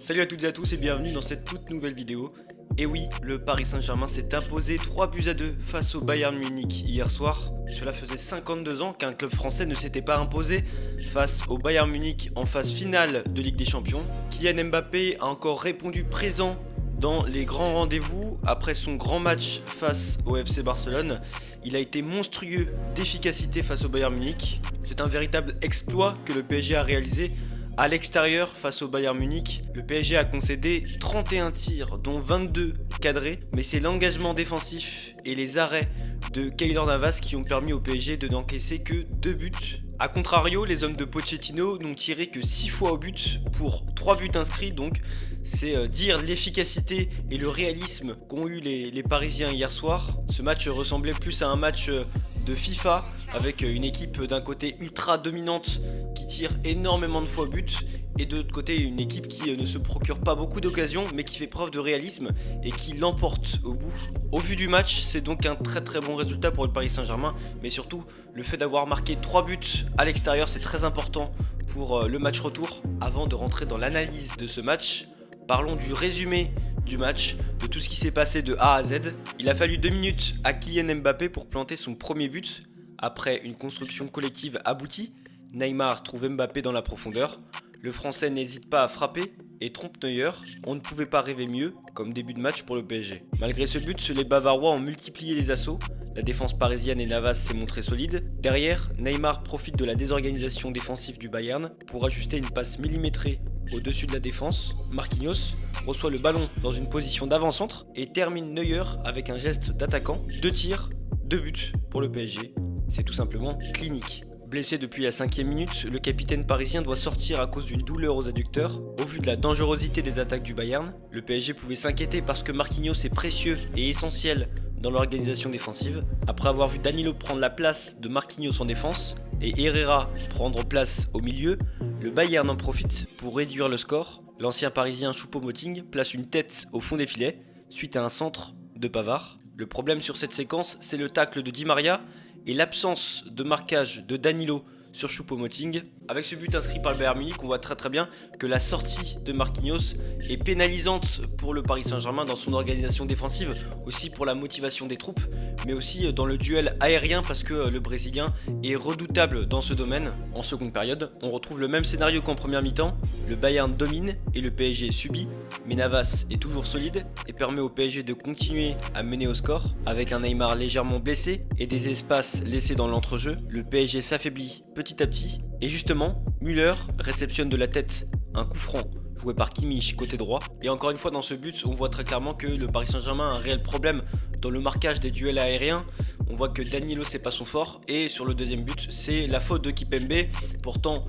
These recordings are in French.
Salut à toutes et à tous et bienvenue dans cette toute nouvelle vidéo. Et oui, le Paris Saint-Germain s'est imposé 3-2 face au Bayern Munich hier soir. Cela faisait 52 ans qu'un club français ne s'était pas imposé face au Bayern Munich en phase finale de Ligue des Champions. Kylian Mbappé a encore répondu présent dans les grands rendez-vous après son grand match face au FC Barcelone. Il a été monstrueux d'efficacité face au Bayern Munich. C'est un véritable exploit que le PSG a réalisé. À l'extérieur, face au Bayern Munich, le PSG a concédé 31 tirs, dont 22 cadrés, mais c'est l'engagement défensif et les arrêts de Keylor Navas qui ont permis au PSG de n'encaisser que 2 buts. A contrario, les hommes de Pochettino n'ont tiré que 6 fois au but pour 3 buts inscrits, donc c'est dire l'efficacité et le réalisme qu'ont eu les Parisiens hier soir. Ce match ressemblait plus à un match de FIFA avec une équipe d'un côté ultra dominante qui tire énormément de fois au but et de l'autre côté une équipe qui ne se procure pas beaucoup d'occasions mais qui fait preuve de réalisme et qui l'emporte au bout. Au vu du match, c'est donc un très bon résultat pour le Paris Saint-Germain, mais surtout le fait d'avoir marqué 3 buts à l'extérieur, c'est très important pour le match retour. Avant de rentrer dans l'analyse de ce match, parlons du résumé du match, de tout ce qui s'est passé de A à Z. Il a fallu 2 minutes à Kylian Mbappé pour planter son premier but. Après une construction collective aboutie, Neymar trouve Mbappé dans la profondeur. Le Français n'hésite pas à frapper et trompe Neuer. On ne pouvait pas rêver mieux comme début de match pour le PSG. Malgré ce but, les Bavarois ont multiplié les assauts. La défense parisienne et Navas s'est montrée solide. Derrière, Neymar profite de la désorganisation défensive du Bayern pour ajuster une passe millimétrée au-dessus de la défense. Marquinhos reçoit le ballon dans une position d'avant-centre et termine Neuer avec un geste d'attaquant. 2 tirs, 2 buts pour le PSG. C'est tout simplement clinique. Blessé depuis la 5e minute, le capitaine parisien doit sortir à cause d'une douleur aux adducteurs. Au vu de la dangerosité des attaques du Bayern, le PSG pouvait s'inquiéter parce que Marquinhos est précieux et essentiel dans l'organisation défensive. Après avoir vu Danilo prendre la place de Marquinhos en défense et Herrera prendre place au milieu, le Bayern en profite pour réduire le score. L'ancien parisien Choupo-Moting place une tête au fond des filets suite à un centre de Pavard. Le problème sur cette séquence, c'est le tacle de Di Maria et l'absence de marquage de Danilo sur Choupo-Moting. Avec ce but inscrit par le Bayern Munich, on voit très bien que la sortie de Marquinhos est pénalisante pour le Paris Saint-Germain dans son organisation défensive, aussi pour la motivation des troupes, mais aussi dans le duel aérien parce que le Brésilien est redoutable dans ce domaine. En seconde période, on retrouve le même scénario qu'en première mi-temps. Le Bayern domine et le PSG subit, mais Navas est toujours solide et permet au PSG de continuer à mener au score. Avec un Neymar légèrement blessé et des espaces laissés dans l'entrejeu, le PSG s'affaiblit petit à petit. Et justement, Müller réceptionne de la tête un coup franc joué par Kimmich côté droit. Et encore une fois dans ce but, on voit très clairement que le Paris Saint-Germain a un réel problème dans le marquage des duels aériens. On voit que Danilo c'est pas son fort et sur le deuxième but, c'est la faute de Kipembe, pourtant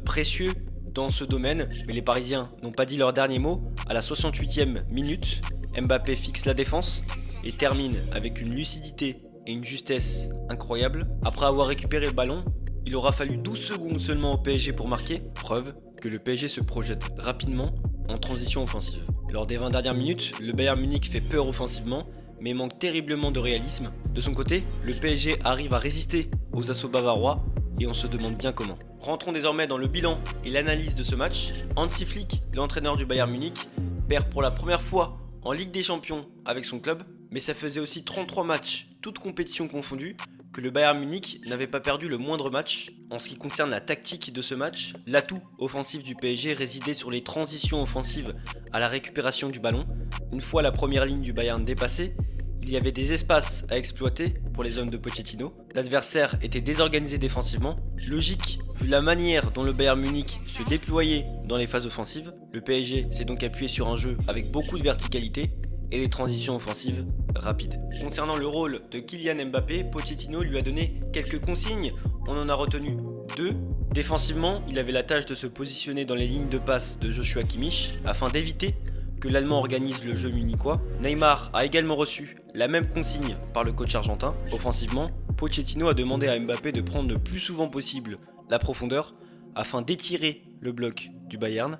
précieux dans ce domaine. Mais les Parisiens n'ont pas dit leur dernier mot. À la 68e minute, Mbappé fixe la défense et termine avec une lucidité et une justesse incroyable. Après avoir récupéré le ballon, il aura fallu 12 secondes seulement au PSG pour marquer, preuve que le PSG se projette rapidement en transition offensive. Lors des 20 dernières minutes, le Bayern Munich fait peur offensivement, mais manque terriblement de réalisme. De son côté, le PSG arrive à résister aux assauts bavarois et on se demande bien comment. Rentrons désormais dans le bilan et l'analyse de ce match. Hansi Flick, l'entraîneur du Bayern Munich, perd pour la première fois en Ligue des Champions avec son club, mais ça faisait aussi 33 matchs, toutes compétitions confondues, que le Bayern Munich n'avait pas perdu le moindre match. En ce qui concerne la tactique de ce match, l'atout offensif du PSG résidait sur les transitions offensives à la récupération du ballon. Une fois la première ligne du Bayern dépassée, il y avait des espaces à exploiter pour les hommes de Pochettino. L'adversaire était désorganisé défensivement. Logique, vu la manière dont le Bayern Munich se déployait dans les phases offensives. Le PSG s'est donc appuyé sur un jeu avec beaucoup de verticalité et des transitions offensives rapides. Concernant le rôle de Kylian Mbappé, Pochettino lui a donné quelques consignes, on en a retenu 2. Défensivement, il avait la tâche de se positionner dans les lignes de passe de Joshua Kimmich afin d'éviter que l'Allemand organise le jeu munichois. Neymar a également reçu la même consigne par le coach argentin. Offensivement, Pochettino a demandé à Mbappé de prendre le plus souvent possible la profondeur afin d'étirer le bloc du Bayern.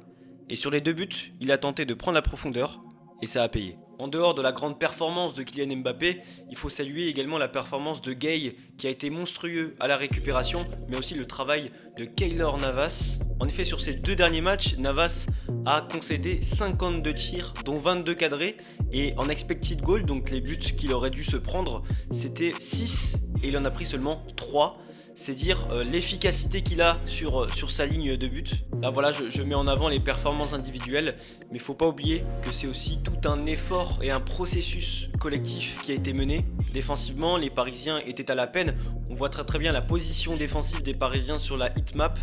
Et sur les 2 buts, il a tenté de prendre la profondeur et ça a payé. En dehors de la grande performance de Kylian Mbappé, il faut saluer également la performance de Gueye qui a été monstrueux à la récupération, mais aussi le travail de Keylor Navas. En effet, sur ces 2 derniers matchs, Navas a concédé 52 tirs, dont 22 cadrés, et en expected goal, donc les buts qu'il aurait dû se prendre, c'était 6 et il en a pris seulement 3. C'est dire l'efficacité qu'il a sur sa ligne de but. Là voilà, je mets en avant les performances individuelles, mais faut pas oublier que c'est aussi tout un effort et un processus collectif qui a été mené. Défensivement, les Parisiens étaient à la peine. On voit très bien la position défensive des Parisiens sur la heatmap.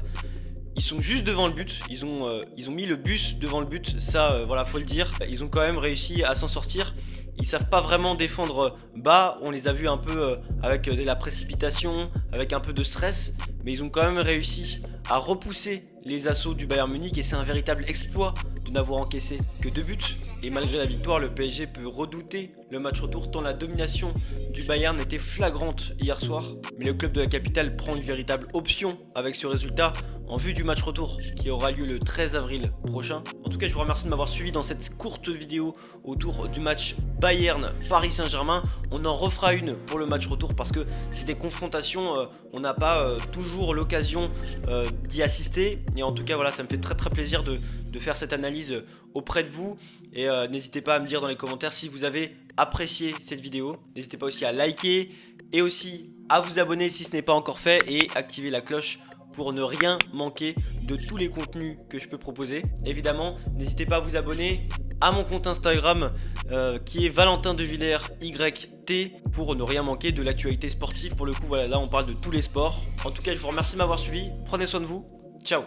Ils sont juste devant le but, ils ont mis le bus devant le but, ça voilà, faut le dire. Ils ont quand même réussi à s'en sortir. Ils savent pas vraiment défendre bas, on les a vus un peu avec de la précipitation, avec un peu de stress, mais ils ont quand même réussi à repousser les assauts du Bayern Munich et c'est un véritable exploit de n'avoir encaissé que 2 buts. Et malgré la victoire, le PSG peut redouter le match retour tant la domination du Bayern était flagrante hier soir. Mais le club de la capitale prend une véritable option avec ce résultat en vue du match retour qui aura lieu le 13 avril prochain. En tout cas, je vous remercie de m'avoir suivi dans cette courte vidéo autour du match Bayern-Paris Saint-Germain. On en refera une pour le match retour parce que c'est des confrontations, on n'a pas toujours l'occasion d'y assister. Et en tout cas, voilà, ça me fait très plaisir de faire cette analyse auprès de vous. Et n'hésitez pas à me dire dans les commentaires si vous avez apprécié cette vidéo. N'hésitez pas aussi à liker et aussi à vous abonner si ce n'est pas encore fait et activer la cloche pour ne rien manquer de tous les contenus que je peux proposer. Évidemment, n'hésitez pas à vous abonner à mon compte Instagram qui est Valentin de Villers YT pour ne rien manquer de l'actualité sportive. Pour le coup, voilà, là on parle de tous les sports. En tout cas, je vous remercie de m'avoir suivi. Prenez soin de vous. Ciao.